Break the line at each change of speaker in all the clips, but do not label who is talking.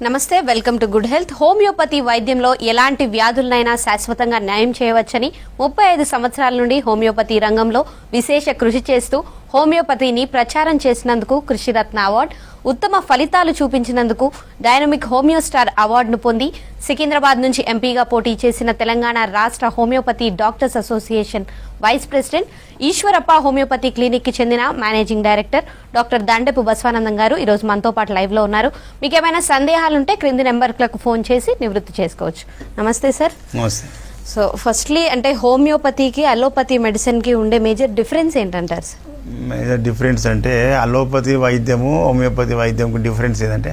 నమస్తే, welcome to good health. Homeopathy వైద్యంలో ఎలాంటి వ్యాధులనైనా శాశ్వతంగా న్యాయం చేయవచ్చని 35 సంవత్సరాల నుండి హోమియోపతి రంగంలో విశేష కృషి చేస్తూ హోమియోపతిని ప్రచారం చేసినందుకు కృషిరత్న అవార్డు, ఉత్తమ ఫలితాలు చూపించినందుకు డైనమిక్ హోమియో స్టార్ అవార్డును పొంది సికింద్రాబాద్ నుంచి ఎంపీగా పోటీ చేసిన తెలంగాణ రాష్ట్ర homeopathy doctors association vice president Eshwarappa homeopathy clinic కి చెందిన managing director doctor Dandepu Basavanandam గారు ఈరోజు మనతో పాటు లైవ్ లో ఉన్నారు. మీకు ఏమైనా సందేహాలుంటే క్రింది నెంబర్లకు ఫోన్ చేసి నివృత్తి చేసుకోవచ్చు. నమస్తే సార్.
నమస్తే.
సో ఫస్ట్లీ అంటే హోమియోపతికి అలోపతి మెడిసిన్కి ఉండే మేజర్ డిఫరెన్స్ ఏంటంటారు సార్?
మేజర్ డిఫరెన్స్ అంటే అలోపతి వైద్యము హోమియోపతి వైద్యంకు డిఫరెన్స్ ఏంటంటే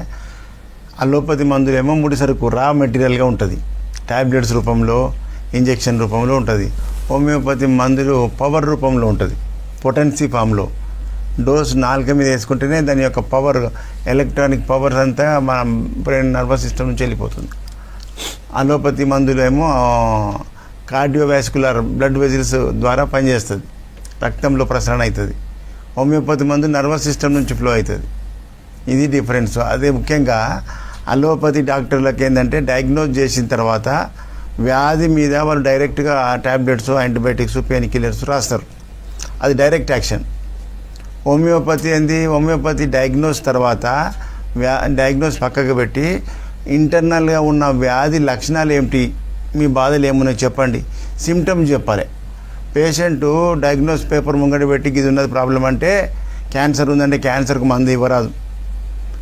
అలోపతి మందులేమో ముడిసరుకు రా మెటీరియల్గా ఉంటుంది, ట్యాబ్లెట్స్ రూపంలో ఇంజెక్షన్ రూపంలో ఉంటుంది. హోమియోపతి మందులు పవర్ రూపంలో ఉంటుంది, పొటెన్సీ ఫామ్లో. డోస్ నాలుక మీద వేసుకుంటేనే దాని యొక్క పవర్, ఎలక్ట్రానిక్ పవర్స్ అంతా మన బ్రెయిన్ నర్వస్ సిస్టమ్ నుంచి వెళ్ళిపోతుంది. అలోపతి మందులు ఏమో కార్డియోవాస్కులర్ బ్లడ్ వెజిల్స్ ద్వారా పనిచేస్తుంది, రక్తంలో ప్రసరణ అవుతుంది. హోమియోపతి మందు నర్వస్ సిస్టమ్ నుంచి ఫ్లో అవుతుంది. ఇది డిఫరెన్స్. అదే ముఖ్యంగా అలోపతి డాక్టర్లకు ఏంటంటే డయాగ్నోజ్ చేసిన తర్వాత వ్యాధి మీద వాళ్ళు డైరెక్ట్గా ట్యాబ్లెట్స్, యాంటీబయాటిక్స్, పెయిన్ కిల్లర్స్ రాస్తారు. అది direct action. Homeopathy homeopathy diagnose తర్వాత డయాగ్నోస్ పక్కకు పెట్టి ఇంటర్నల్గా ఉన్న వ్యాధి లక్షణాలు ఏమిటి, మీ బాధలు ఏమున్నాయి చెప్పండి, సిమ్టమ్స్ చెప్పాలి. పేషెంటు డయాగ్నోస్ పేపర్ ముంగట పెట్టి ఇది ఉన్నది ప్రాబ్లం అంటే క్యాన్సర్ ఉందంటే క్యాన్సర్కు మందు ఇవ్వరాదు.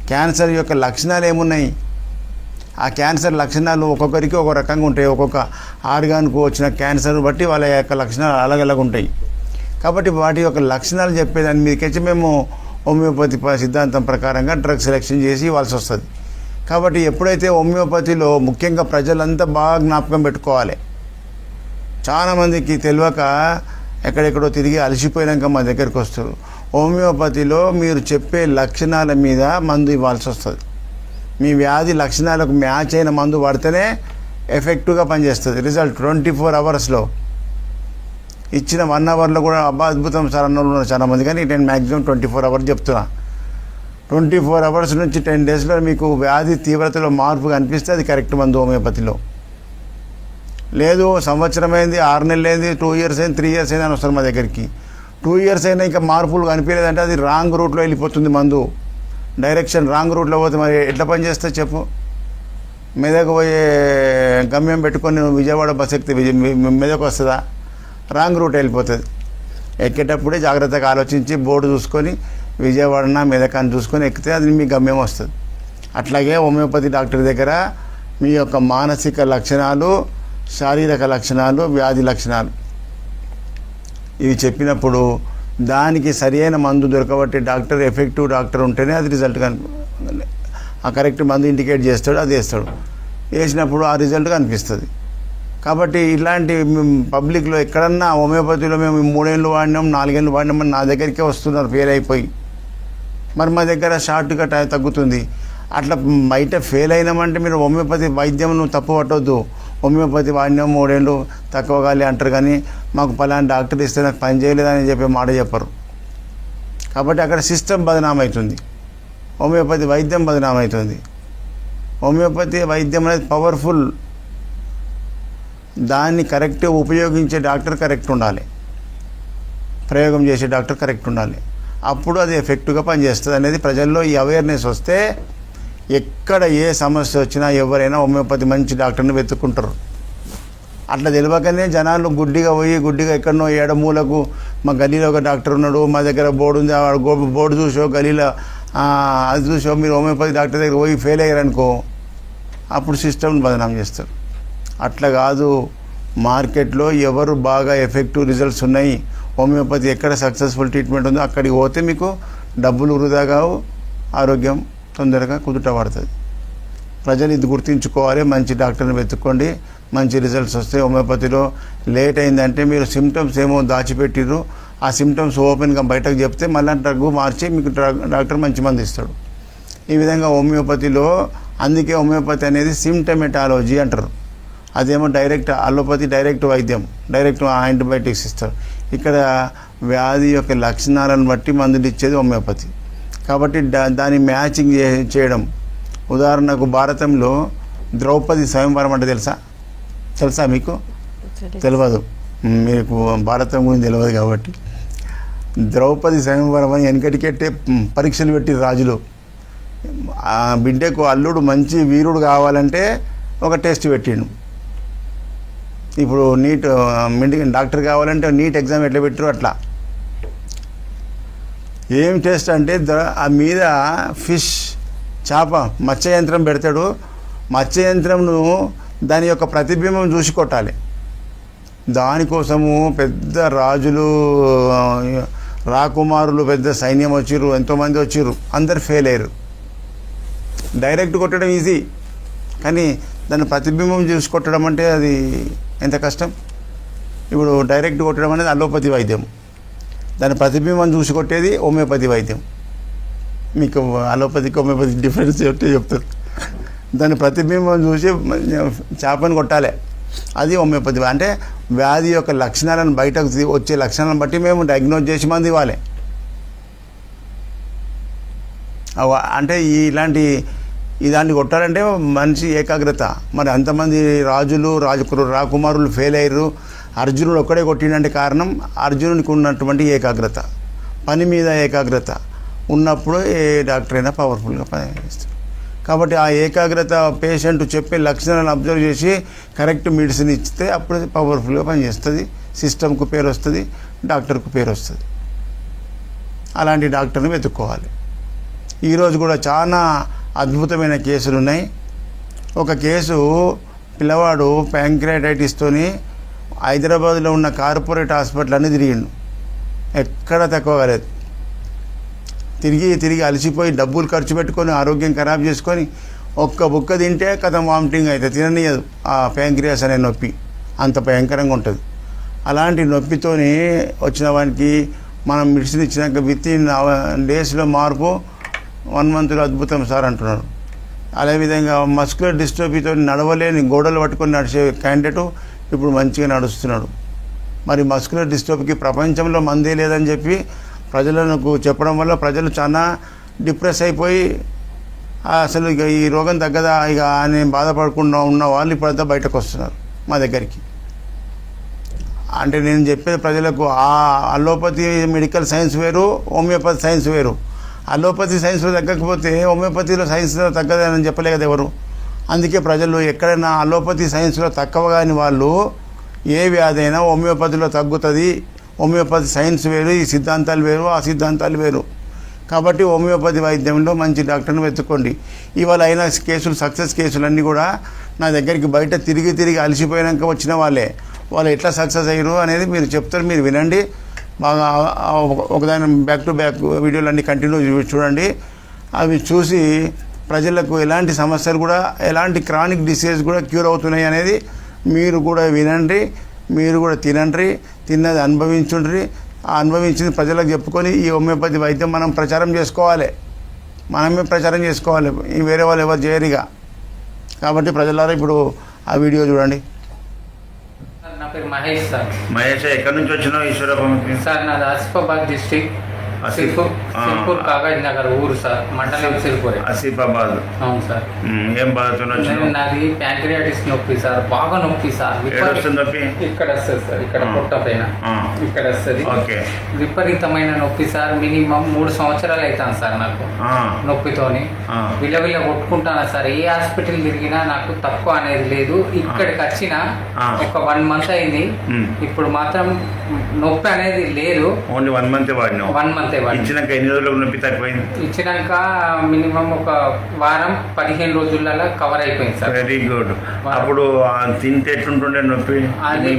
క్యాన్సర్ యొక్క లక్షణాలు ఏమున్నాయి, ఆ క్యాన్సర్ లక్షణాలు ఒక్కొక్కరికి ఒక రకంగా ఉంటాయి. ఒక్కొక్క ఆర్గాన్కు వచ్చిన క్యాన్సర్ బట్టి వాళ్ళ యొక్క లక్షణాలు అలగలగా ఉంటాయి. కాబట్టి వాటి యొక్క లక్షణాలు చెప్పేదాన్ని మీదకి మేము హోమియోపతి సిద్ధాంతం ప్రకారంగా డ్రగ్ సెలెక్షన్ చేసి ఇవ్వాల్సి వస్తుంది. కాబట్టి ఎప్పుడైతే హోమియోపతిలో ముఖ్యంగా ప్రజలంతా బాగా జ్ఞాపకం పెట్టుకోవాలి. చాలామందికి తెలియక ఎక్కడెక్కడో తిరిగి అలసిపోయినాక మా దగ్గరికి వస్తారు. హోమియోపతిలో మీరు చెప్పే లక్షణాల మీద మందు ఇవ్వాల్సి వస్తుంది. మీ వ్యాధి లక్షణాలకు మ్యాచ్ అయిన మందు వాడితేనే ఎఫెక్టివ్గా పనిచేస్తుంది. రిజల్ట్ 24 అవర్స్లో ఇచ్చిన 1 అవర్లో కూడా అద్భుతం సార్ అన్న చాలామంది, కానీ నేను మ్యాక్సిమం 24 అవర్స్ చెప్తున్నా. 24 అవర్స్ నుంచి 10 డేస్లో మీకు వ్యాధి తీవ్రతలో మార్పు కనిపిస్తే అది కరెక్ట్ మందు హోమియోపతిలో. లేదు సంవత్సరం అయింది, 6 నెలలు అయింది, 2 ఇయర్స్ అయింది, 3 ఇయర్స్ అయింది అని వస్తారు మా దగ్గరికి. 2 ఇయర్స్ అయినా ఇంకా మార్పులు కనిపించలేదంటే అది రాంగ్ రూట్లో వెళ్ళిపోతుంది మందు. డైరెక్షన్ రాంగ్ రూట్లో పోతే మరి ఎట్లా పనిచేస్తే చెప్పు. మెదకు పోయే గమ్యం పెట్టుకొని నువ్వు విజయవాడ బస్ ఎక్కితే మెదకు వస్తుందా? రాంగ్ రూట్ వెళ్ళిపోతుంది. ఎక్కేటప్పుడే జాగ్రత్తగా ఆలోచించి బోర్డు చూసుకొని విజయవాడన మెదకాన్ని చూసుకొని ఎక్కితే అది మీ గమ్యం వస్తుంది. అట్లాగే హోమియోపతి డాక్టర్ దగ్గర మీ యొక్క మానసిక లక్షణాలు, శారీరక లక్షణాలు, వ్యాధి లక్షణాలు ఇవి చెప్పినప్పుడు దానికి సరైన మందు దొరకబట్టి డాక్టర్ ఎఫెక్టివ్ డాక్టర్ ఉంటేనే అది రిజల్ట్ ఆ కరెక్ట్ మందు ఇండికేట్ చేస్తాడు, అది వేస్తాడు. వేసినప్పుడు ఆ రిజల్ట్ కనిపిస్తుంది. కాబట్టి ఇలాంటి పబ్లిక్లో ఎక్కడన్నా హోమియోపతిలో మేము 3 ఏళ్ళు వాడినాం, 4 ఏళ్ళు వాడినామని నా దగ్గరికే వస్తున్నారు ఫెయిల్ అయిపోయి. మరి మా దగ్గర షార్ట్గా తగ్గుతుంది. అట్లా బయట ఫెయిల్ అయినామంటే మీరు హోమియోపతి వైద్యం నువ్వు తప్పు పట్టవద్దు. హోమియోపతి వాడినాం 3 ఏళ్ళు తక్కువగాలి అంటారు, కానీ మాకు పలానా డాక్టర్ ఇస్తే నాకు పని చేయలేదని చెప్పే మాట చెప్పరు. కాబట్టి అక్కడ సిస్టమ్ బదనామవుతుంది, హోమియోపతి వైద్యం బదనామవుతుంది. హోమియోపతి వైద్యం అనేది పవర్ఫుల్. దాన్ని కరెక్ట్ ఉపయోగించే డాక్టర్ కరెక్ట్ ఉండాలి, ప్రయోగం చేసే డాక్టర్ కరెక్ట్ ఉండాలి. అప్పుడు అది ఎఫెక్టివ్గా పనిచేస్తుంది అనేది ప్రజల్లో ఈ అవేర్నెస్ వస్తే ఎక్కడ ఏ సమస్య వచ్చినా ఎవరైనా హోమియోపతి మంచి డాక్టర్ని వెతుక్కుంటారు. అట్లా తెలియకనే జనాలు గుడ్డిగా ఎక్కడనో ఏడమూలకు మా గలీలో ఒక డాక్టర్ ఉన్నాడు, మా దగ్గర బోర్డు ఉంది, బోర్డు చూసో గలీలో అది చూసో మీరు హోమియోపతి డాక్టర్ దగ్గర పోయి ఫెయిల్ అయ్యారనుకో అప్పుడు సిస్టమ్ని బదనాం చేస్తారు. అట్లా కాదు. మార్కెట్లో ఎవరు బాగా ఎఫెక్టివ్ రిజల్ట్స్ ఉన్నాయి, హోమియోపతి ఎక్కడ సక్సెస్ఫుల్ ట్రీట్మెంట్ ఉందో అక్కడికి పోతే మీకు డబ్బులు వృధా కావు, ఆరోగ్యం తొందరగా కుదుట పడుతుంది. ప్రజలు ఇది గుర్తుంచుకోవాలి. మంచి డాక్టర్ని వెతుక్కోండి, మంచి రిజల్ట్స్ వస్తాయి. హోమియోపతిలో లేట్ అయిందంటే మీరు సిమ్టమ్స్ ఏమో దాచిపెట్టిర్రు, ఆ సిమ్టమ్స్ ఓపెన్గా బయటకు చెప్తే మళ్ళీ డ్రగ్ మార్చి మీకు డాక్టర్ మంచి మంది ఇస్తాడు. ఈ విధంగా హోమియోపతిలో అందుకే హోమియోపతి అనేది సిమ్టమెటాలజీ అంటారు. అదేమో డైరెక్ట్ అలోపతి డైరెక్ట్ వైద్యం, డైరెక్ట్ యాంటీబయాటిక్స్ ఇస్తారు. ఇక్కడ వ్యాధి యొక్క లక్షణాలను బట్టి మందులు ఇచ్చేది హోమియోపతి. కాబట్టి దాన్ని మ్యాచింగ్ చేయడం, ఉదాహరణకు భారతంలో ద్రౌపది స్వయంవరం అంటే తెలుసా మీకు? తెలియదు. మీకు భారతం గురించి తెలియదు కాబట్టి. ద్రౌపది స్వయంవరం అని వెనకటికెట్టే పరీక్షలు పెట్టి రాజులు ఆ బిడ్డకు అల్లుడు మంచి వీరుడు కావాలంటే ఒక టెస్ట్ పెట్టిండు. ఇప్పుడు నీట్ డాక్టర్ కావాలంటే నీట్ ఎగ్జామ్ ఎట్లా పెట్టారు అట్లా. ఏం టెస్ట్ అంటే ఆ మీద ఫిష్ చేప మత్స్య యంత్రం పెడతాడు. మత్స్య యంత్రంను దాని యొక్క ప్రతిబింబం చూసి కొట్టాలి. దానికోసము పెద్ద రాజులు రాకుమారులు పెద్ద సైన్యం వచ్చిర్రు, ఎంతోమంది వచ్చిర్రు, అందరు ఫెయిల్ అయ్యారు. డైరెక్ట్ కొట్టడం ఈజీ, కానీ దాని ప్రతిబింబం చూసి కొట్టడం అంటే అది ఎంత కష్టం. ఇప్పుడు డైరెక్ట్ కొట్టడం అనేది అలోపతి వైద్యం, దాని ప్రతిబింబం చూసి కొట్టేది హోమియోపతి వైద్యం. మీకు అలోపతికి హోమియోపతికి డిఫరెన్స్ చెప్తారు. దాని ప్రతిబింబం చూసి చేపని కొట్టాలి, అది హోమియోపతి. అంటే వ్యాధి యొక్క లక్షణాలను బయటకు వచ్చే లక్షణాలను బట్టి మేము డయాగ్నోజ్ చేసి మంది ఇవ్వాలి. అంటే ఇలాంటి కొట్టాలంటే మనిషి ఏకాగ్రత. మరి అంతమంది రాజులు రాకుమారులు ఫెయిల్ అయ్యారు, అర్జునుడు ఒక్కడే కొట్టినంటే కారణం అర్జునునికి ఉన్నటువంటి ఏకాగ్రత, పని మీద ఏకాగ్రత ఉన్నప్పుడు ఏ డాక్టర్ అయినా పవర్ఫుల్గా పనిచేస్తారు. కాబట్టి ఆ ఏకాగ్రత పేషెంట్ చెప్పే లక్షణాలను అబ్జర్వ్ చేసి కరెక్ట్ మెడిసిన్ ఇస్తే అప్పుడు పవర్ఫుల్గా పనిచేస్తుంది, సిస్టమ్కు పేరు వస్తుంది, డాక్టర్కు పేరు వస్తుంది. అలాంటి డాక్టర్ని వెతుక్కోవాలి. ఈరోజు కూడా చాలా అద్భుతమైన కేసులు ఉన్నాయి. ఒక కేసు పిల్లవాడు ప్యాంక్రియాటైటిస్తోని హైదరాబాద్లో ఉన్న కార్పొరేట్ హాస్పిటల్ అన్నీ తిరిగిండు, ఎక్కడ తక్కువ కాలేదు. తిరిగి అలసిపోయి డబ్బులు ఖర్చు పెట్టుకొని ఆరోగ్యం ఖరాబ్ చేసుకొని ఒక్క బుక్క తింటే కథం వామిటింగ్ అయితే తిననీయదు. ఆ ప్యాంక్రియాస్ అనే నొప్పి అంత భయంకరంగా ఉంటుంది. అలాంటి నొప్పితోని వచ్చిన వానికి మనం మెడిసిన్ ఇచ్చినాక వితిన్ డేస్లో మార్పు, 1 మంత్లో అద్భుతం సార్ అంటున్నారు. అదేవిధంగా మస్కులర్ డిస్ట్రోఫీతో నడవలేని గోడలు పట్టుకొని నడిచే క్యాండిడేటు ఇప్పుడు మంచిగా నడుస్తున్నాడు. మరి మస్కులర్ డిస్ట్రోఫీకి ప్రపంచంలో మందే లేదని చెప్పి ప్రజలకు చెప్పడం వల్ల ప్రజలు చాలా డిప్రెస్ అయిపోయి అసలు ఇక ఈ రోగం తగ్గదా ఇక అని బాధపడకుండా ఉన్న వాళ్ళు ఇప్పుడంతా బయటకు వస్తున్నారు మా దగ్గరికి. అంటే నేను చెప్పేది ప్రజలకు, ఆ అలోపతి మెడికల్ సైన్స్ వేరు, హోమియోపతి సైన్స్ వేరు. అలోపతి సైన్స్లో తగ్గకపోతే హోమియోపతిలో సైన్స్లో తగ్గదని చెప్పలే కదా ఎవరు. అందుకే ప్రజలు ఎక్కడైనా అలోపతి సైన్స్లో తక్కువ కాని వాళ్ళు ఏ వ్యాధి అయినా హోమియోపతిలో తగ్గుతుంది, హోమియోపతి సైన్స్ వేరు, ఈ సిద్ధాంతాలు వేరు, ఆ సిద్ధాంతాలు వేరు. కాబట్టి హోమియోపతి వైద్యంలో మంచి డాక్టర్ని వెతుక్కోండి. ఇవాళ అయిన కేసులు, సక్సెస్ కేసులన్నీ కూడా నా దగ్గరికి బయట తిరిగి అలసిపోయాక వచ్చిన వాళ్ళు ఎట్లా సక్సెస్ అయ్యారు అనేది మీరు చెప్తారు, మీరు వినండి. బాగా ఒకదాని బ్యాక్ టు బ్యాక్ వీడియోలన్నీ కంటిన్యూ చూడండి. అవి చూసి ప్రజలకు ఎలాంటి సమస్యలు కూడా, ఎలాంటి క్రానిక్ డిసీజ్ కూడా క్యూర్ అవుతున్నాయి అనేది మీరు కూడా వినండి, మీరు కూడా తినండి, తిన్నది అనుభవించుండ్రి. ఆ అనుభవించింది ప్రజలకు చెప్పుకొని ఈ హోమియోపతి వైద్యం మనం ప్రచారం చేసుకోవాలి, మనమే ప్రచారం చేసుకోవాలి, వేరే వాళ్ళు ఎవరు చేయరుగా. కాబట్టి ప్రజలారా ఇప్పుడు ఆ వీడియో చూడండి.
నా పేరు మహేష్ సార్.
మహేష్, ఎక్కడి నుంచి వచ్చినావు ఈశ్వరప్పకి?
సార్ నాది ఆసిఫాబాద్ డిస్ట్రిక్ట్, సిర్పూర్ కాగజ్ నగర్ ఊరు సార్, మండలం సిర్పూర్,
ఆసిఫాబాద్.
అవును సార్.
ఏం బాధతో వచ్చినావు?
నాది ప్యాంక్రియాటిస్ నొప్పి సార్, బాగా నొప్పి సార్.
నొప్పి
ఇక్కడ వస్తుంది సార్, ఇక్కడ పొట్ట పైన ఇక్కడ వస్తుంది. విపరీతమైన నొప్పి సార్. మినిమం 3 సంవత్సరాలు అవుతాను సార్ నాకు నొప్పితోని. విలవిల కొట్టుకుంటాను సార్. ఏ హాస్పిటల్ తిరిగినా నాకు తక్కువ అనేది లేదు. ఇక్కడికి వచ్చిన ఒక 1 మంత్ అయింది. ఇప్పుడు మాత్రం నొప్పి అనేది లేదు.
Only 1 month వాడినావు?
1 మంత్ వాడి.
ఇచ్చినాక ఎన్ని రోజులకు నొప్పి తగ్గిపోయింది?
ఇచ్చినాక మినిమం ఒక వారం 15 రోజులలో కవర్ అయిపోయింది సార్.
Very good. అప్పుడు తింటే ఎట్లుంటుండే నొప్పి?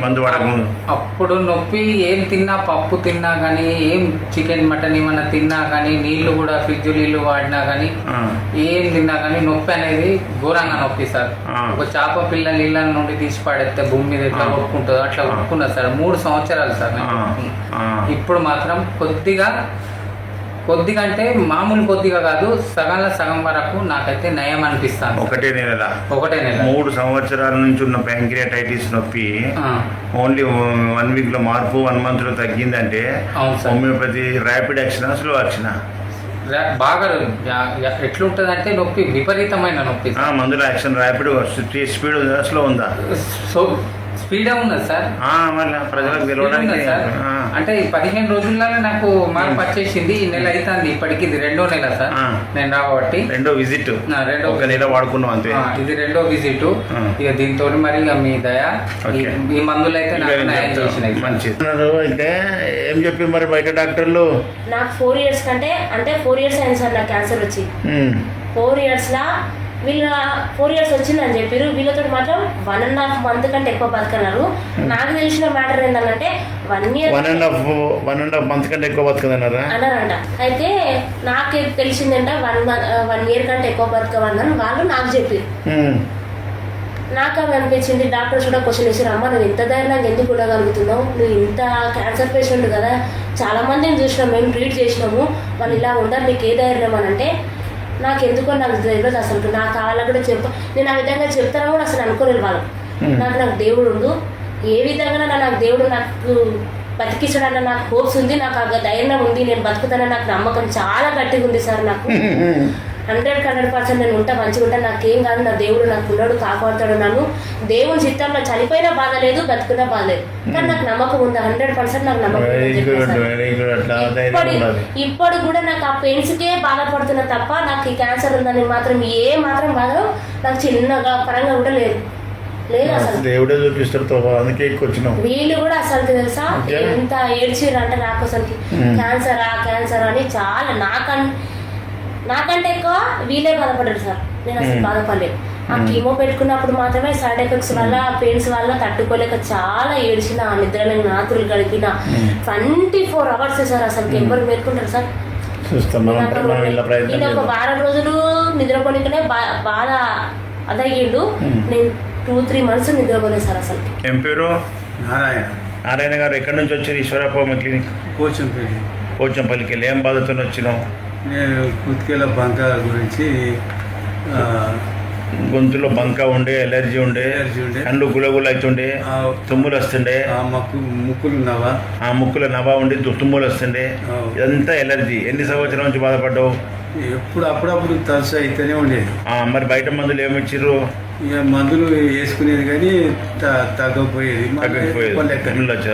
మందు వాడకముందు
అప్పుడు నొప్పి ఏం తిన్నా, పప్పు తిన్నా కానీ, ఏం చికెన్ మటన్ ఏమన్నా తిన్నా కానీ, నీళ్లు కూడా ఫ్రిడ్జ్ నీళ్లు వాడినా కానీ, ఏం తిన్నా కానీ నొప్పి అనేది ఘోరంగా నొప్పి సార్. ఒక చేప పిల్ల నీళ్ళ నుండి తీసి పడేస్తే భూమి మీద ఎట్లా కొట్టుకుంటుందో అట్లా కొట్టుకున్నా సార్. 3 సంవత్సరాలు సార్. ఇప్పుడు మాత్రం కొద్దిగా అంటే మామూలు కొద్దిగా కాదు, సగం వరకు నాకైతే నయం అనిపిస్తాను.
ఒకటే నెల 3 సంవత్సరాల నుంచి ఉన్న ప్యాంక్రియాటైటిస్ నొప్పి ఓన్లీ 1 వీక్లో మార్పు, 1 మంత్లో తగ్గిందంటే హోమియోపతి ర్యాపిడ్ యాక్షనా, స్లో యాక్షనా?
బాగా ఎట్లుంటది అంటే నొప్పి విపరీతమైన నొప్పి
మందుల యాక్షన్ ర్యాపిడ్ స్పీడ్ స్లో ఉందా?
సో స్పీడే ఉన్నది సార్.
మళ్ళీ ప్రజలకు
స్పీడ్
తెలియడానికి
ఉన్నది సార్. అంటే ఈ 15 రోజుల్లోనే నాకు మార్పు వచ్చేసింది. ఈ నెల అవుతుంది, ఇప్పటికి ఇది 2వ నెల సార్ నేను రాబట్టి.
రెండో విజిట్, ఒక నెల వాడుకున్నాం అంతే.
ఇది 2వ విజిట్. ఇక దీంతో మరి ఇక మీ దయ ఈ మందులు అయితే నాకు న్యాయం చేసినాయి.
మంచిది. అయితే ఏం చెప్పి మరి బయట డాక్టర్లు?
నాకు 4 years కంటే అంటే 4 years అయింది సార్ నాకు క్యాన్సర్ వచ్చి. 4 years లా వీళ్ళ 4 years వచ్చిందని చెప్పారు. వీళ్ళతో మాత్రం 1.5 month కంటే ఎక్కువ బతకన్నారు. నాకు తెలిసిన మ్యాటర్ ఏంటంటే 1 year
1.5 month కంటే ఎక్కువ బతకదన్నారా
అన్నారంట. అయితే నాకు తెలిసిందంట 1 year కంటే ఎక్కువ బతకమన్నారు వాళ్ళు నాకు చెప్పారు. నాకు అవి అనిపించింది. డాక్టర్స్ కూడా క్వశ్చన్ వేసారు, అమ్మ నువ్వు ఇంత ధైర్యంగా ఎందుకు ఉండగలుగుతున్నావు, నువ్వు ఇంత క్యాన్సర్ పేషెంట్ కదా, చాలా మందిని చూసినాం, మేము ట్రీట్ చేసినాము, వాళ్ళు ఇలా ఉండరు, నీకు ఏ ధైర్యం అని అంటే నాకు ఎందుకో నాకు తెలియదు అసలు. నాకు కావాలని కూడా నేను ఆ విధంగా చెప్తానో కూడా అసలు అనుకోలేదు వాళ్ళు. నాకు దేవుడు ఉండు, ఏ విధంగా నాకు దేవుడు నాకు బతికించడన్న నాకు హోప్స్ ఉంది, నాకు ఆ ధైర్యం ఉంది, నేను బతుకుతానని నాకు నమ్మకం చాలా గట్టిగా ఉంది సార్. నాకు 100% నేను ఉంటా, మంచిగా ఉంటాను, నాకేం కాదు, నా దేవుడు నాకు ఉన్నాడు, కాపాడుతాడు నన్ను. దేవుని చిత్తంలో చనిపోయినా బాధ లేదు, బతుకున్నా బాధ లేదు, కానీ నాకు నమ్మకం ఉంది, 100% నాకు నమ్మకం ఇప్పుడు కూడా నాకు ఆ పెయిన్స్కే బాధపడుతున్నా తప్ప నాకు ఈ క్యాన్సర్ ఉందని మాత్రం ఏ మాత్రం బాధ నాకు చిన్నగా పరంగా కూడా లేదు అసలు.
దేవుడే చూపిస్తాడు, అందుకే వచ్చినాం.
వీళ్ళు కూడా అసలు తెలుసా ఎంత ఏడ్చిర్రు అంటే నాకు అసలు క్యాన్సర్ అని చాలా నాకంటే ఎక్కువ వీళ్ళే బాధపడ్డారు సార్. నేను అసలు బాధపడలేదు. ఆ కీమో పెట్టుకున్నప్పుడు మాత్రమే సైడ్ ఎఫెక్ట్స్ వల్ల పెయిన్స్ వల్ల తట్టుకోలేక చాలా ఏడ్చిన, నిద్రలేని రాత్రులు గడిపిన 24 hours సార్. అసలు ఎవరు మేల్కుంటారు సార్? నేను ఒక 1 రోజులు నిద్రపోనికనే బాధ అదయ్యిండు. నేను 2-3 months నిద్రపోలేదు సార్ అసలు.
ఏం పేరు? నారాయణ గారు ఎక్కడి నుంచి వచ్చారు? ఈశ్వరప్ప క్లినిక్ పోచంపల్లికి వెళ్ళి ఏం బాధతో వచ్చినావు?
నేను కుతికేల బంక గురించి,
గొంతులో బంక ఉండే, ఎలర్జీ ఉండే, కళ్ళు గులగుల అవుతుండే, తుమ్ములు వస్తుండే, ముక్కులు నవా ఉండి తుమ్ములు వస్తుండే, ఇదంతా ఎలర్జీ. ఎన్ని సంవత్సరాల నుంచి బాధపడ్డావు?
ఎప్పుడు అప్పుడప్పుడు తరచు అయితేనే ఉండేది.
మరి బయట మందులు ఏమి ఇచ్చిర్రు?
ఇక మందులు వేసుకునేది కానీ తగ్గపోయేది.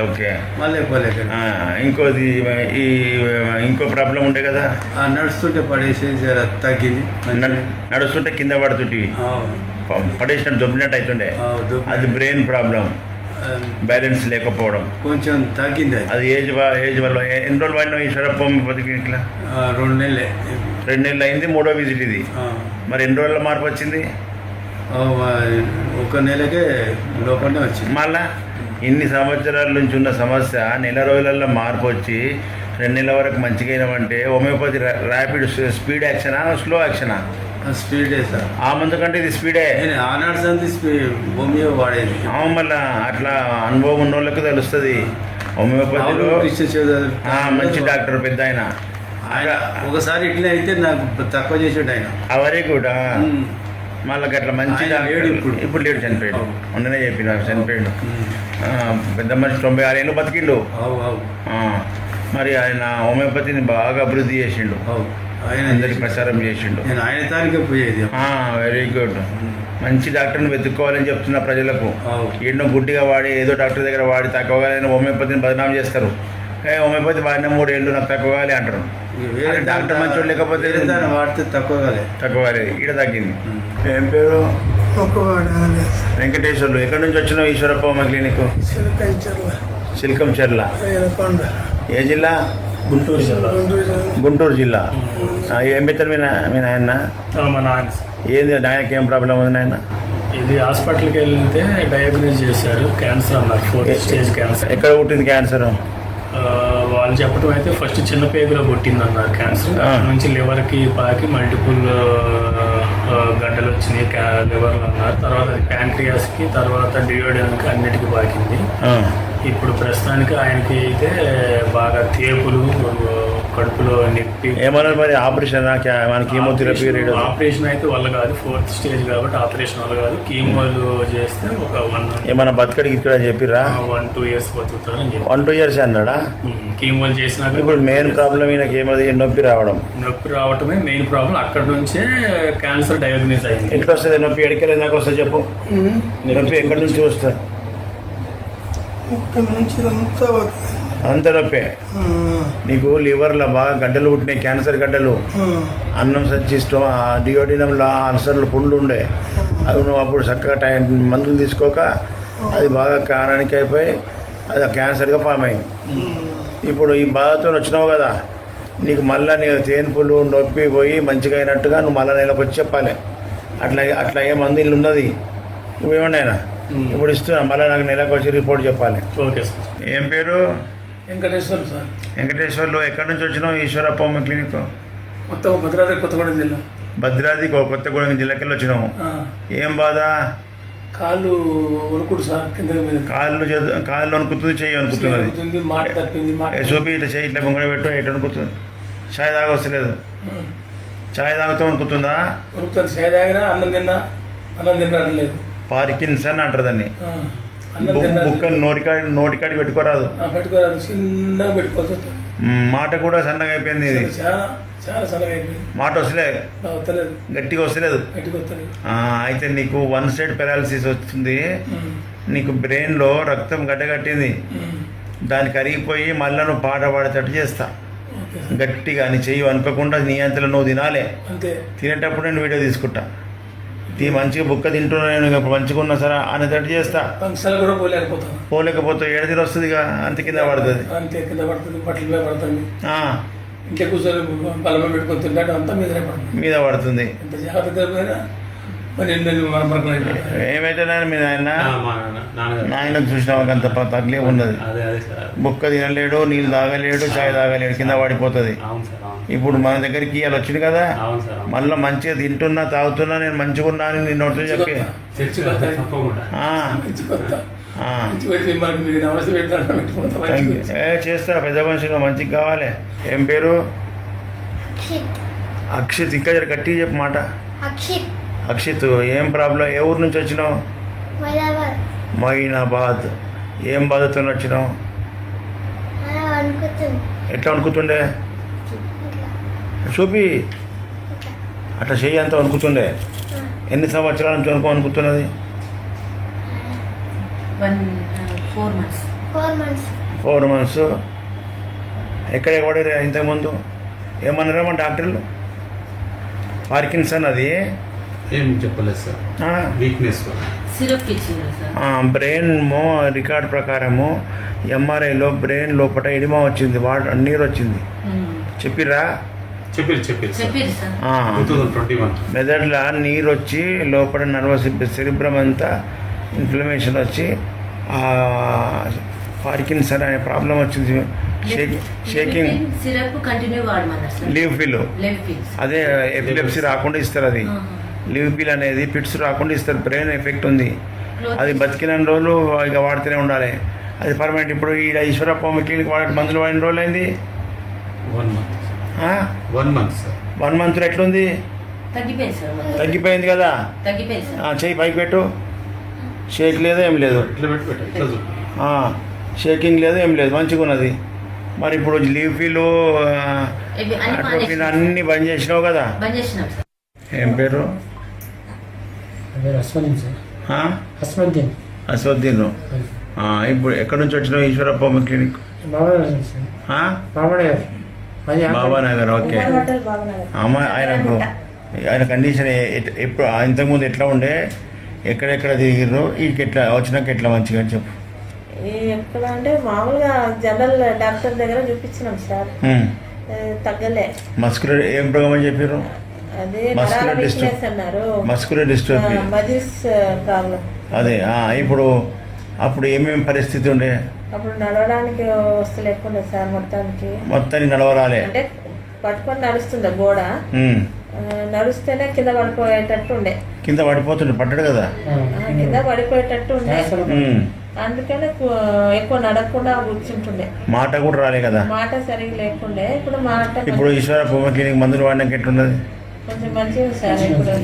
ఓకే.
మళ్ళీ
ఇంకోది ఇంకో ప్రాబ్లం ఉండే కదా,
నడుస్తుంటే పడేసేది, జర తగ్గింది.
నడుస్తుంటే కింద పడుతుంటే పడేసినట్టు దొబ్బినట్టు అవుతుండే, అది బ్రెయిన్ ప్రాబ్లం, బ్యాలెన్స్ లేకపోవడం.
కొంచెం తగ్గింది
అది ఏజ్ వల్ల. ఎన్ని రోజులు వాడినా ఈశ్వరప్ప పదికి ఇట్లా?
2 నెలలే.
2 నెలలు అయింది, 3వ విజిట్ ఇది. మరి ఎన్ని రోజుల మార్పు వచ్చింది?
1 నెలకే లోపలనే వచ్చింది.
మళ్ళా ఇన్ని సంవత్సరాల నుంచి ఉన్న సమస్య నెల రోజులలో మార్పు వచ్చి 2 నెలల వరకు మంచిగా అయినామంటే హోమియోపతి ర్యాపిడ్ స్పీడ్ యాక్షనా స్లో యాక్షనా?
స్పీడే సార్.
ఆ మందు కంటే ఇది స్పీడే.
ఆనాడ్స్ అంతా హోమియో వాడేది.
మళ్ళా అట్లా అనుభవం ఉన్న వాళ్ళకి తెలుస్తుంది. హోమియోపతిలో మంచి డాక్టర్ పెద్ద ఆయన
ఒకసారి ఇట్లా అయితే నాకు తక్కువ చేసాడు ఆయన.
అవరే కూడా మళ్ళీ అట్లా మంచి డాక్టర్ ఇప్పుడు లేడు, చనిపోయాడు. మొన్ననే చెప్పిన చనిపోయాడు. పెద్ద మనిషి 96 ఏళ్ళు బతికిండు. మరి ఆయన హోమియోపతిని బాగా అభివృద్ధి చేసిండు, ఆయన అందరికి ప్రచారం చేసిండు.
ఆయన తారీఖే పోయేది.
Very good. మంచి డాక్టర్ని వెతుక్కోవాలని చెప్తున్నా ప్రజలకు. ఎన్నో గుడ్డిగా వాడి ఏదో డాక్టర్ దగ్గర వాడి తక్కువగా హోమియోపతిని బదనాం చేస్తారు. హోమియోపతి వాడిన 3 ఏళ్ళు నాకు తక్కువగాలి అంటారు. డాక్టర్ మంచోడు లేకపోతే
వాడితే
తక్కువగాలి. ఈడ తగ్గింది. ఏం పేరు? వెంకటేశ్వర్లు. ఎక్కడి నుంచి వచ్చినావు? ఈశ్వరప్ప క్లినిక్ సిల్కంచెర్ల. ఏ జిల్లా? గుంటూరు జిల్లా. ఏం పెట్టారు మీ నాయన?
మా నాయన.
ఏంది నాయనకి ఏం ప్రాబ్లం ఉంది నాయన?
ఇది హాస్పిటల్కి వెళ్తే డయాగ్నోస్ చేశారు, క్యాన్సర్ అన్నారు, 4th stage క్యాన్సర్.
ఎక్కడ పుట్టింది క్యాన్సర్?
వాళ్ళు చెప్పడం అయితే ఫస్ట్ చిన్న పేగులో పుట్టింది అన్నారు క్యాన్సర్. నుంచి లివర్కి పాకి మల్టిపుల్ గడ్డలు వచ్చినాయి లివర్లో అన్నారు. తర్వాత అది ప్యాంక్రియాస్కి, తర్వాత డియోడన్కి అన్నిటికీ పాకింది. ఇప్పుడు ప్రస్తుతానికి ఆయనకి అయితే బాగా తేపులు, కడుపులో నొప్పి, నొప్పి.
ఏమన్నారు మరి ఆపరేషన్ మన కీమోథెరపీ రేడియో
ఆపరేషన్ అయితే వల్ల కాదు, 4th స్టేజ్ కాబట్టి ఆపరేషన్ వల్ల కాదు. కీమోలు చేస్తే ఒక
ఏమన్నా బతకడికి ఇక్కడ చెప్పిరా
1-2 years బతుకుతారని చెప్పి
1-2 years అన్నాడా?
కీమోలు చేసినాక
ఇప్పుడు మెయిన్ ప్రాబ్లం ఈయనకి ఏమది నొప్పి రావడం.
నొప్పి రావటమే మెయిన్ ప్రాబ్లం. అక్కడ నుంచే క్యాన్సర్ డయాగ్నోస్ అయింది.
ఎట్లా వస్తుంది నొప్పి? ఎడికెళ్ళి నాకు వస్తుంది చెప్పు. నొప్పి ఎక్కడి నుంచి వస్తుంది? అంత నొప్పి. నీకు లివర్లో బాగా గడ్డలు పుట్టినాయి, క్యాన్సర్ గడ్డలు. అన్నం సంచిష్టం, డియోడినంలో అల్సర్లు పుండ్లు ఉండే. అవి నువ్వు అప్పుడు చక్కగా మందులు తీసుకోక అది బాగా కారానికి అయిపోయి అది క్యాన్సర్గా ఫామ్ అయింది. ఇప్పుడు ఈ బాధతో వచ్చినావు కదా, నీకు మళ్ళీ నీకు తేన్పులు నొప్పి పోయి మంచిగా అయినట్టుగా నువ్వు మళ్ళీ నెలకు వచ్చి చెప్పాలి. అట్లా ఏ మందు ఇల్లు ఉన్నది నువ్వేమన్నా ఇప్పుడు ఇస్తున్నా, మళ్ళీ నాకు నెలకు వచ్చి రిపోర్ట్ చెప్పాలి.
Okay sir.
ఏం పేరు?
వెంకటేశ్వర్ సార్.
వెంకటేశ్వర్లు. ఎక్కడి నుంచి వచ్చినావు? ఈశ్వరప్ప క్లినిక్.
మొత్తం భద్రాద్రి కొత్తగూడెం జిల్లా.
భద్రాద్రి కొత్తగూడెం జిల్లాకి వచ్చినాము. ఏం బాధ?
కాళ్ళు వణుకుడు సార్, కింద మీద
కాళ్ళు వణుకుతుంది, చెయ్యి వణుకుతున్నది.
మాట తప్పింది.
చూపి ఇట్లా చెయ్యి ఇట్లా ముంగడ పెట్టు, ఎట్లా వణుకుతుంది? చాయ్ తాగ వస్తలేదు. చాయ్ తాగుతూ వణుకుతుందా?
వణుకుతుంది. చాయ్ తాగినా అన్నం తినలేదు.
పార్కిన్సన్ అంటారు దాన్ని. బుక్క నోటికాడి పెట్టుకోరాదు.
పెట్టుకోరాదు, చిన్నగా పెట్టుకోవచ్చు.
మాట కూడా సన్నగా అయిపోయింది. ఇది
చాలా సన్నగా అయిపోయింది.
మాట వస్తలేదు, గట్టిగా వస్తలేదు. అయితే నీకు 1 side పెరాలసిస్ వస్తుంది. నీకు బ్రెయిన్లో రక్తం గడ్డగట్టింది, దాన్ని కరిగిపోయి మళ్ళీ నువ్వు పాట పాడేటట్టు చేస్తా. గట్టిగా నీ చెయ్యి అనుకోకుండా నీ అంతలో నువ్వు తినాలి. తినేటప్పుడు నేను వీడియో తీసుకుంటా. మంచిగా బుక్క తింటున్నా నేను మంచిగా ఉన్నా సరే అనేటట్టు చేస్తా.
కూడా
పోలేకపోతే ఏడదిలు వస్తుంది, అంత కింద పడుతుంది.
బట్టలు పడుతుంది. ఇంట్లో కూర్చొని బలమ పెట్టుకొని తింటాడు, అంతా మీద పడుతుంది. ఎంత జాగ్రత్త
ఏమైతే మీ నాయన చూసినావు అంత తగ్లీఫ్ ఉన్నది. బుక్క తినలేడు, నీళ్ళు తాగలేడు, చాయ్ తాగలేడు, కింద పడిపోతుంది. ఇప్పుడు మన దగ్గరికి ఇవాళ వచ్చింది కదా, మళ్ళీ మంచిగా తింటున్నా తాగుతున్నా నేను మంచిగా ఉన్నా అని నేను నోట్తో చెప్పి చేస్తా. పెద్ద మనిషిగా మంచిగా కావాలి. ఏం పేరు? అక్షిత్. ఇంకా గట్టిగా చెప్పు మాట. అక్షిత్. ఏం ప్రాబ్లం? ఏ ఊరు నుంచి వచ్చినావు? మైనాబాద్. ఏం బాధతో వచ్చినావు? ఎట్లా వణుకుతుండే? చూపి అట్లా చెయ్యి అంతా వణుకుతుండే. ఎన్ని సంవత్సరాల నుంచి వణుకుతున్నది? 4 months. ఎక్కడ పడారు ఇంతకుముందు? ఏమన్నారా మన డాక్టర్లు? పార్కిన్సన్. అది
ఏం చెప్పలేదు సార్, వీక్నెస్.
బ్రెయిన్ రికార్డ్ ప్రకారము ఎంఆర్ఐలో బ్రెయిన్ లోపల ఎడిమా వచ్చింది, నీరు వచ్చింది. చెప్పిరా? మెదడులో నీరు వచ్చి లోపల నర్వస్ సెరిబ్రమ్ అంతా ఇన్ఫ్లమేషన్ వచ్చి పార్కిన్సన్ అనే ప్రాబ్లం వచ్చింది. షేకింగ్, లీవ్ పిల్. అదే ఎపిలెప్సీ రాకుండా ఇస్తారు. అది లీవ్ పిల్ అనేది ఫిట్స్ రాకుండా ఇస్తారు. బ్రెయిన్ ఎఫెక్ట్ ఉంది, అది బతికిన రోజులు ఇక వాడుతూనే ఉండాలి. అది పర్మనెంట్. ఇప్పుడు ఈ ఈశ్వరప్ప క్లినిక్ మందులు వాడిన రోజులు అయింది?
1 month.
1 month ఎట్లుంది? తగ్గిపోయింది కదా. చెయ్యి పైకి పెట్టు. షేక్ లేదు, ఏం లేదు. షేకింగ్ లేదు, ఏం లేదు, మంచిగా ఉన్నది. మరి ఇప్పుడు లీవ్ పిలు అన్ని బంద్ చేసినావు కదా. ఏం పేరు? అస్వద్దీన్. ఇప్పుడు ఎక్కడి నుంచి వచ్చినావు? ఈశ్వరప్ప క్లినిక్. బాబానగర్. ఓకే. అమ్మ ఆయన కండిషన్ ఎప్పుడు ఇంతకుముందు ఎట్లా ఉండే? ఎక్కడెక్కడ తిరిగిర్రు? వీటికి ఎట్లా వచ్చినాక ఎట్లా మంచిగా చెప్పు.
ఎక్కడ అంటే మామూలుగా జనరల్ డాక్టర్ దగ్గర చూపించినాం సార్, తగ్గలే.
మస్కులర్ ఏం ప్రోగ్రామ్ అని చెప్పారు?
అదే
మస్కులర్ డిస్ట్రోఫీ
అన్నారు.
Muscular dystrophy
problem.
అదే. ఇప్పుడు అప్పుడు ఏమేమి పరిస్థితి ఉండే?
అప్పుడు నడవడానికి వస్తలేకుండా సార్,
మొత్తానికి నడవరాలే.
అంటే పట్టుకొని నడుస్తుండే గోడ, నడుస్తేనే కింద పడిపోయేటట్టు ఉండే.
కింద పడిపోతుండే, పడ్డాడు కదా.
కింద పడిపోయేటట్టు ఉండే. అందుకనే ఎక్కువ నడకుండా కూర్చుంటుండే,
మాట కూడా రాలే కదా.
మాట సరిగ్గా లేకుండే. ఇప్పుడు మాట
ఇప్పుడు ఈశ్వర హోమియో క్లినిక్ మందులు వాడినాక ఎట్లున్నది?
కొంచెం మంచిగా ఉంది సార్. ఇప్పుడు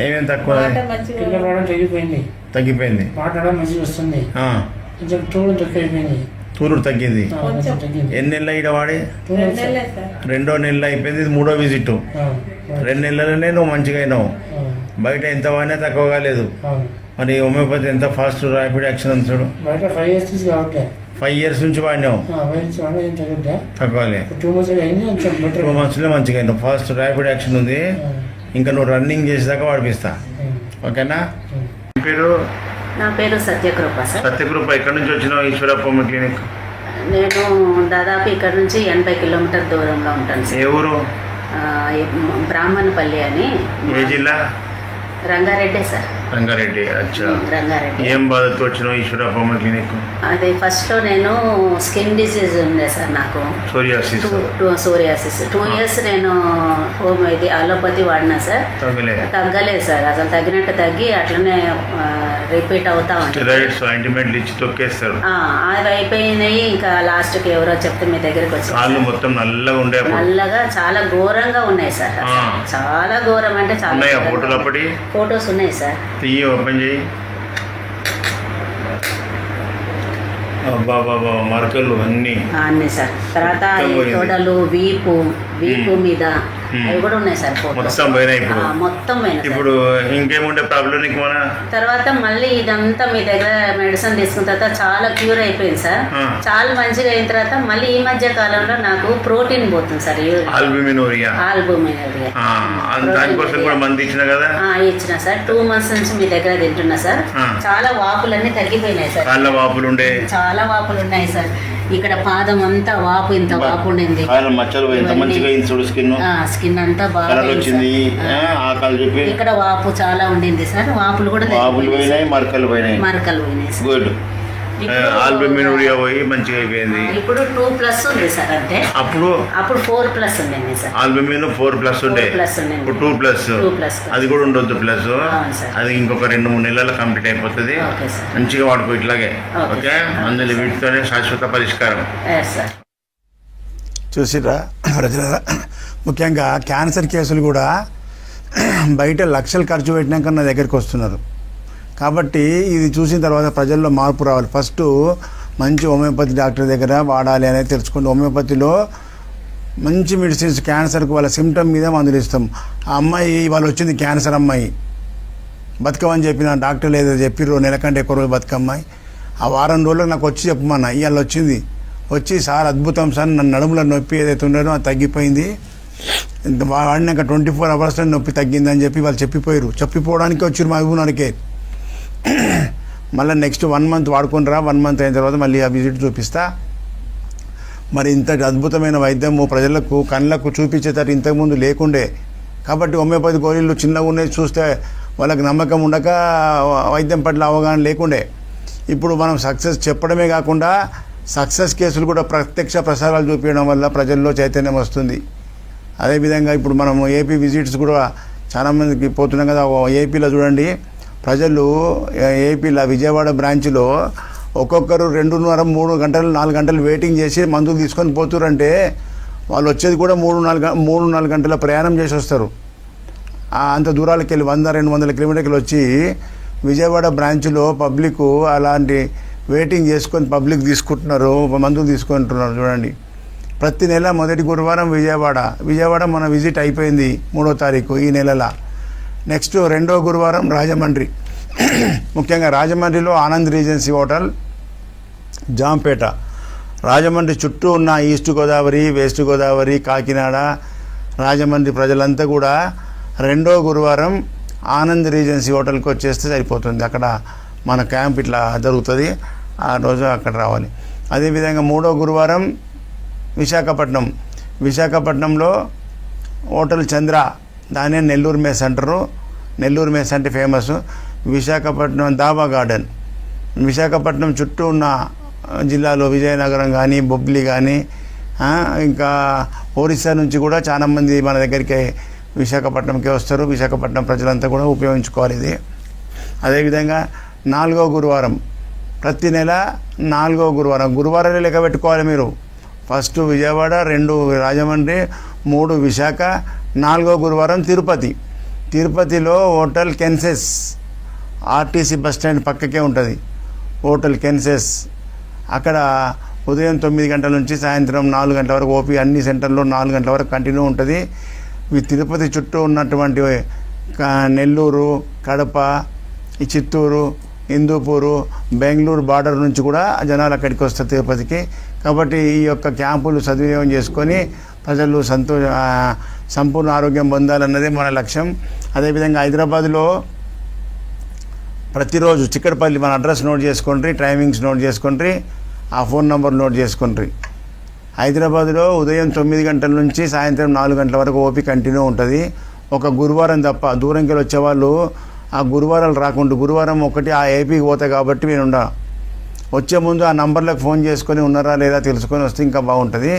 ఏమేం తక్కువ
మాట మంచిగా
తగ్గిపోయింది?
మాట్లాడడం మంచిగా వస్తుంది. కొంచెం తూడు తక్కువైపోయింది.
తూరు తగ్గింది.
కొంచెం
ఎన్ని నెలలు ఈడ వాడి?
2 నెలలే సార్.
2వ నెల అయిపోయింది, ఇది 3వ విజిట్. 2 నెలలనే నువ్వు మంచిగా అయినావు. బయట ఎంత వాడినా తక్కువ కాలేదు. మరి హోమియోపతి ఎంత ఫాస్ట్ ర్యాపిడ్ యాక్షన్ ఉంది చూడు.
బయట 5 years నుంచి కాబట్టి
5 years నుంచి వాడినావు, తక్కువలే.
2 months అయింది. కొంచెం
2 monthsలో మంచిగా అయినావు. ఫాస్ట్ ర్యాపిడ్ యాక్షన్ ఉంది. ఇంకా నువ్వు రన్నింగ్ చేసేదాకా వాడిపిస్తా, ఓకేనా? పేరు?
నా పేరు సత్యకృప సార్.
సత్యకృప, ఎక్కడి నుంచి వచ్చినావు ఈశ్వర హోమియో క్లినిక్?
నేను దాదాపు ఇక్కడ నుంచి 80 kilometers దూరంలో ఉంటాను సార్.
ఏ ఊరు?
బ్రాహ్మణపల్లి అని.
ఏ జిల్లా?
రంగారెడ్డి సార్.
రంగారెడ్డి. అచ్చా,
రంగారెడ్డి.
ఏం బాధతో వచ్చినావు ఈశ్వర హోమియో క్లినిక్?
అదే ఫస్ట్లో నేను స్కిన్ డిసీజ్ ఉండే సార్ నాకు,
సోరియాసిస్.
సోరియాసిస్. 2 years నేను ఇది అలోపతి వాడినా సార్, తగ్గలేదు సార్. అసలు తగ్గినట్టు తగ్గి అట్లనే రిపీట్ అవుతా
స్టెరాయిడ్స్ ఆయింట్మెంట్లు ఇచ్చి తొక్కేస్తారు.
అవి అయిపోయినాయి. ఇంకా లాస్ట్కి ఎవరో చెప్తే మీ దగ్గరికి వచ్చి
కాళ్ళు మొత్తం నల్లగా ఉండే,
నల్లగా చాలా ఘోరంగా ఉన్నాయి సార్. చాలా ఘోరం అంటే చాలా.
ఫోటోలు అప్పటి
ఫొటోస్ ఉన్నాయి సార్.
తీయి, ఓపెన్ చేయి. బాబా మరకలు అన్నీ
సార్. తర్వాత తొడలు, వీపు మీద అవి కూడా ఉన్నాయి సార్.
మొత్తం పోయినాయి. ఇప్పుడు
మొత్తం పోయినాయి.
ఇప్పుడు ఇంకేముండే ప్రాబ్లం నీకు? మన
తర్వాత మళ్ళీ ఇదంతా మీ దగ్గర మెడిసిన్ తీసుకున్న తర్వాత చాలా క్యూర్ అయిపోయింది సార్. చాలా మంచిగా అయిన తర్వాత మళ్ళీ ఈ మధ్య కాలంలో నాకు ప్రోటీన్ పోతుంది సార్.
ఆల్బుమినూరియా. దానికోసం కూడా మంది ఇచ్చిన కదా?
ఇచ్చిన సార్. 2 months నుంచి మీ దగ్గర తింటున్నా సార్. చాలా వాపులన్నీ తగ్గిపోయినాయి సార్.
కాళ్ళ వాపులు ఉండే,
చాలా వాపులు ఉన్నాయి సార్. ఇక్కడ పాదం అంతా వాపు, ఇంత వాపు ఉండింది.
మచ్చలు ఎంత మంచిగా చూడు.
స్కిన్ అంతా బాగా
వచ్చింది.
ఇక్కడ వాపు చాలా ఉండింది సార్. వాపులు కూడా
పోయినాయి, మరకలు పోయినాయి. గుడ్. ఆల్బుమినూరియా పోయి మంచిగా అయిపోయింది.
ఇప్పుడు 2+ ఉంది సార్. అంటే అప్పుడు 4+ ఉండింది సార్.
ఆల్బుమిన్ 4+ ఉండే, ఇప్పుడు 2+. అది కూడా ఉండొద్దు ప్లస్. అది ఇంకొక 2-3 నెలలు కంప్లీట్ అయిపోతుంది. మంచిగా వాడుకో ఇట్లాగే, ఓకే? అందులో వీటితోనే శాశ్వత పరిష్కారం. చూసిరా ప్రజల, ముఖ్యంగా క్యాన్సర్ కేసులు కూడా బయట లక్షలు ఖర్చు పెట్టినాక నా దగ్గరికి వస్తున్నారు. కాబట్టి ఇది చూసిన తర్వాత ప్రజల్లో మార్పు రావాలి. ఫస్ట్ మంచి హోమియోపతి డాక్టర్ దగ్గర వాడాలి అనేది తెలుసుకోండి. హోమియోపతిలో మంచి మెడిసిన్స్, క్యాన్సర్కి వాళ్ళ సిమ్టమ్ మీద మందులు ఇస్తాం. ఆ అమ్మాయి వాళ్ళు వచ్చింది క్యాన్సర్ అమ్మాయి, బతుకమని చెప్పిన డాక్టర్లు ఏదో చెప్పిర్రు, నెల కంటే ఎక్కువ రోజులు బతుకమ్మాయి. ఆ వారం రోజులకు నాకు వచ్చి చెప్పమన్నా. ఇవాళ వచ్చింది, వచ్చి సార్ అద్భుతం సార్, నన్ను నడుముల నొప్పి ఏదైతే ఉండేనో అది తగ్గిపోయింది, వాడినాక 24 hours నొప్పి తగ్గిందని చెప్పి వాళ్ళు చెప్పిపోవడానికి వచ్చారు మా ఊరికి. మళ్ళీ నెక్స్ట్ 1 month వాడుకొని రా, 1 month అయిన తర్వాత మళ్ళీ ఆ విజిట్ చూపిస్తా. మరి ఇంతటి అద్భుతమైన వైద్యము ప్రజలకు కళ్ళకు చూపించేటట్టు ఇంతకుముందు లేకుండే. కాబట్టి హోమియోపతి గోళీలు చిన్నగా ఉన్నాయి, చూస్తే వాళ్ళకి నమ్మకం ఉండక వైద్యం పట్ల అవగాహన లేకుండే. ఇప్పుడు మనం సక్సెస్ చెప్పడమే కాకుండా సక్సెస్ కేసులు కూడా ప్రత్యక్ష ప్రసారాలు చూపించడం వల్ల ప్రజల్లో చైతన్యం వస్తుంది. అదేవిధంగా ఇప్పుడు మనం ఏపీ విజిట్స్ కూడా చాలామందికి పోతున్నాం కదా. ఏపీలో చూడండి, ప్రజలు ఏపీలో విజయవాడ బ్రాంచ్లో ఒక్కొక్కరు 2.5-3 గంటలు 4 గంటలు వెయిటింగ్ చేసి మందులు తీసుకొని పోతురంటే వాళ్ళు వచ్చేది కూడా 3-4 గంటల ప్రయాణం చేసి వస్తారు. అంత దూరాలకు వెళ్ళి 100-200 కిలోమీటర్లు వచ్చి విజయవాడ బ్రాంచ్లో పబ్లిక్ అలాంటి వెయిటింగ్ చేసుకొని పబ్లిక్ తీసుకుంటున్నారు, మందులు తీసుకుంటున్నారు. చూడండి, ప్రతి నెల మొదటి గురువారం విజయవాడ మన విజిట్ అయిపోయింది 3వ తారీఖు ఈ నెలల. నెక్స్ట్ 2వ గురువారం రాజమండ్రి. ముఖ్యంగా రాజమండ్రిలో ఆనంద్ రీజెన్సీ హోటల్, జాంపేట, రాజమండ్రి చుట్టూ ఉన్న ఈస్ట్ గోదావరి, వెస్ట్ గోదావరి, కాకినాడ, రాజమండ్రి ప్రజలంతా కూడా 2వ గురువారం ఆనంద్ రీజెన్సీ హోటల్కి వచ్చేస్తే సరిపోతుంది. అక్కడ మన క్యాంప్ ఇట్లా జరుగుతుంది, ఆ రోజు అక్కడ రావాలి. అదేవిధంగా 3వ గురువారం విశాఖపట్నంలో హోటల్ చంద్ర, దానే నెల్లూరు మేస్ అంటారు. నెల్లూరు మేస్ అంటే ఫేమస్. విశాఖపట్నం దాబా గార్డెన్, విశాఖపట్నం చుట్టూ ఉన్న జిల్లాలో విజయనగరం కానీ, బొబ్బిలి కానీ, ఇంకా ఒరిస్సా నుంచి కూడా చాలామంది మన దగ్గరికి విశాఖపట్నంకే వస్తారు. విశాఖపట్నం ప్రజలంతా కూడా ఉపయోగించుకోవాలి ఇది. అదేవిధంగా 4వ గురువారం ప్రతి నెల 4వ గురువారాలే లెక్క పెట్టుకోవాలి మీరు. ఫస్ట్ విజయవాడ, 2 రాజమండ్రి, 3 విశాఖ, 4వ గురువారం తిరుపతిలో హోటల్ కెన్సెస్, ఆర్టీసీ బస్ స్టాండ్ పక్కకే ఉంటుంది హోటల్ కెన్సెస్. అక్కడ ఉదయం 9 గంటల నుంచి సాయంత్రం 4 గంటల వరకు ఓపీ అన్ని సెంటర్లో 4 గంటల వరకు కంటిన్యూ ఉంటుంది. ఈ తిరుపతి చుట్టూ ఉన్నటువంటి నెల్లూరు, కడప, ఈ చిత్తూరు, హిందూపూరు, బెంగళూరు బార్డర్ నుంచి కూడా జనాలు అక్కడికి వస్తారు తిరుపతికి. కాబట్టి ఈ యొక్క క్యాంపులు సద్వినియోగం చేసుకొని ప్రజలు సంపూర్ణ ఆరోగ్యం పొందాలన్నదే మన లక్ష్యం. అదేవిధంగా హైదరాబాద్లో ప్రతిరోజు చిక్కడపల్లి మన అడ్రస్ నోట్ చేసుకోండి, టైమింగ్స్ నోట్ చేసుకోండి, ఆ ఫోన్ నెంబర్ నోట్ చేసుకోండి. హైదరాబాద్లో ఉదయం 9 గంటల నుంచి సాయంత్రం 4 గంటల వరకు ఓపీ కంటిన్యూ ఉంటుంది. ఒక గురువారం తప్ప దూరంకి వచ్చేవాళ్ళు ఆ గురువారాలు రాకుండా గురువారం ఒకటి ఆ ఏపీకి పోతాయి కాబట్టి నేను వచ్చే ముందు ఆ నంబర్లకు ఫోన్ చేసుకొని ఉన్నారా లేదా తెలుసుకొని వస్తే ఇంకా బాగుంటుంది.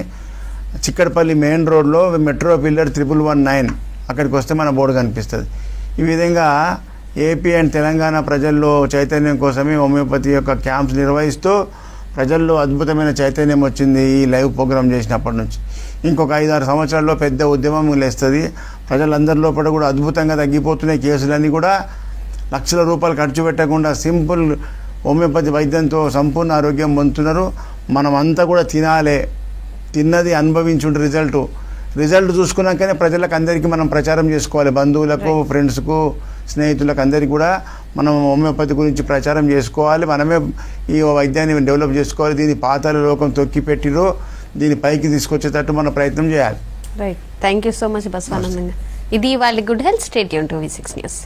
చిక్కడపల్లి మెయిన్ రోడ్లో మెట్రో పిల్లర్ 1119 అక్కడికి వస్తే మన బోర్డు కనిపిస్తుంది. ఈ విధంగా ఏపీ అండ్ తెలంగాణ ప్రజల్లో చైతన్యం కోసమే హోమియోపతి యొక్క క్యాంప్స్ నిర్వహిస్తూ ప్రజల్లో అద్భుతమైన చైతన్యం వచ్చింది ఈ లైవ్ ప్రోగ్రామ్ చేసినప్పటి నుంచి. ఇంకొక 5-6 సంవత్సరాల్లో పెద్ద ఉద్యమం లేస్తుంది. ప్రజలందరిలో కూడా అద్భుతంగా తగ్గిపోతున్నాయి కేసులన్నీ కూడా. లక్షల రూపాయలు ఖర్చు పెట్టకుండా సింపుల్ హోమియోపతి వైద్యంతో సంపూర్ణ ఆరోగ్యం పొందుతున్నారు. మనం అంతా కూడా తిన్నది అనుభవించుంటే రిజల్ట్ చూసుకున్నాకనే ప్రజలకు అందరికీ మనం ప్రచారం చేసుకోవాలి. బంధువులకు, ఫ్రెండ్స్కు, స్నేహితులకు అందరికీ కూడా మనం హోమియోపతి గురించి ప్రచారం చేసుకోవాలి. మనమే ఈ వైద్యాన్ని డెవలప్ చేసుకోవాలి. దీని పాతాళ లోకం తొక్కిపెట్టిరో దీన్ని పైకి తీసుకొచ్చేటట్టు మన ప్రయత్నం చేయాలి.
Right. Thank you so much బసవానందంగా. ఇది వాళ్ళ good health. Stay tune to V6 news.